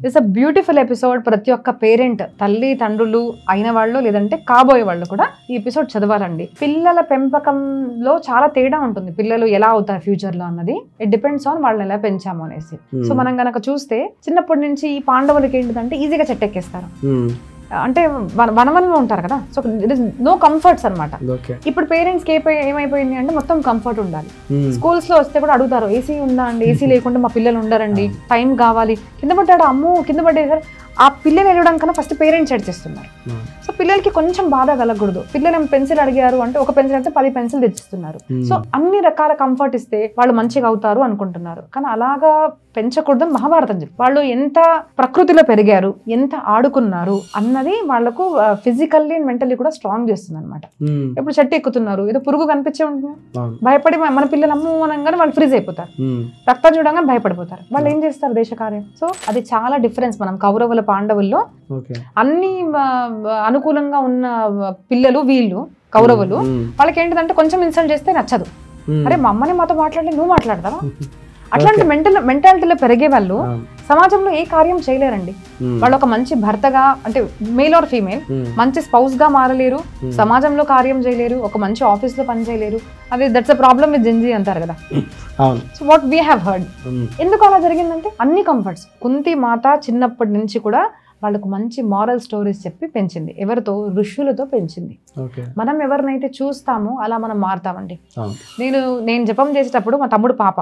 It's a beautiful episode. ప్రతి ఒక్క parent, తల్లి తండ్రులు అయిన వాళ్ళు లేదంటే కాబోయే వాళ్ళు కూడా ఈ ఎపిసోడ్ చదవాలండి. పిల్లల పెంపకంలో చాలా తేడా ఉంటుంది. పిల్లలు ఎలా అవుతారు ఫ్యూచర్ లో అన్నది ఇట్ డిపెండ్స్ ఆన్ వాళ్ళని ఎలా పెంచాము అనేసి. సో మనం గనక చూస్తే చిన్నప్పటి నుంచి ఈ పాండవులకి ఏంటిదంటే ఈజీగా చెట్టెక్కేస్తారు. అంటే వనవనంలో ఉంటారు కదా, so it is no comforts అనమాట. ఇప్పుడు పేరెంట్స్ కి ఏమైపోయింది అంటే మొత్తం కంఫర్ట్ ఉండాలి. స్కూల్స్ లో వస్తే కూడా అడుగుతారు ఏసీ ఉందా అండి, ఏసీ లేకుండా మా పిల్లలు ఉండరండి, టైం కావాలి, కింద పడ్డాడు అమ్మో కింద పడ్డేసారు. ఆ పిల్లలు వెళ్ళడం కన్నా ఫస్ట్ పేరెంట్స్ చేస్తున్నారు. సో పిల్లలకి కొంచెం బాధ కలగకూడదు. పిల్లలు పెన్సిల్ అడిగారు అంటే ఒక పెన్సిల్ అంటే 10 పెన్సిల్ తెచ్చిస్తున్నారు. సో అన్ని రకాల కంఫర్ట్ ఇస్తే వాళ్ళు మంచిగా అవుతారు అనుకుంటున్నారు. కానీ అలాగా పెంచకూడదని మహాభారతం చెప్పి వాళ్ళు ఎంత ప్రకృతిలో పెరిగారు, ఎంత ఆడుకున్నారు అన్నది వాళ్ళకు ఫిజికల్లీ అండ్ మెంటల్లీ కూడా స్ట్రాంగ్ చేస్తుంది అనమాట. ఇప్పుడు చెట్టు ఎక్కుతున్నారు, ఏదో పురుగు కనిపించే ఉంటుంది, భయపడి మన పిల్లలు అమ్ము అనగానే వాళ్ళు ఫ్రీజ్ అయిపోతారు, రక్తం చూడగానే భయపడిపోతారు. వాళ్ళు ఏం చేస్తారు దేశ కార్యం. సో అది చాలా డిఫరెన్స్. మనం కౌరవుల పాండవుల్లో అన్ని అనుకూలంగా ఉన్న పిల్లలు వీళ్ళు కౌరవులు. వాళ్ళకి ఏంటిదంటే కొంచెం ఇన్సల్ట్ చేస్తే నచ్చదు. అరే మా అమ్మని మాతో మాట్లాడలే నువ్వు మాట్లాడతావా, అట్లాంటి మెంటాలిటీలో పెరిగే వాళ్ళు సమాజంలో ఏ కార్యం చేయలేరండి. వాళ్ళు ఒక మంచి భర్తగా అంటే మేల్ ఆర్ ఫీమేల్ మంచి స్పౌస్ గా మారలేరు, సమాజంలో కార్యం చేయలేరు, ఒక మంచి ఆఫీస్ లో పని చేయలేరు. అది that's a problem with Gen Z అంటారు కదా. So what we have heard. ఎందుకు అలా జరిగిందంటే అన్ని కంఫర్ట్స్. కుంతి మాత చిన్నప్పటి నుంచి కూడా వాళ్ళకు మంచి మారల్ స్టోరీస్ చెప్పి పెంచింది. ఎవరితో? ఋషులతో పెంచింది. మనం ఎవరినైతే చూస్తామో అలా మనం మారుతామండి. నేను జపం చేసేటప్పుడు మా తమ్ముడు పాప,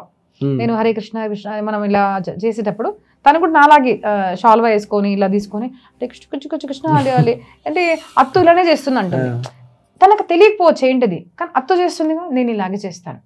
నేను హరే కృష్ణ కృష్ణ మనం ఇలా చేసేటప్పుడు తను కూడా నాలాగే షాల్వా వేసుకొని ఇలా తీసుకొని అంటే కృష్ణ కృష్ణ అంటే అత్తు ఇలానే చేస్తుంది అంటుంది. తనకు తెలియకపోవచ్చు ఏంటిది, కానీ అత్తు చేస్తుంది, నేను ఇలాగే చేస్తాను.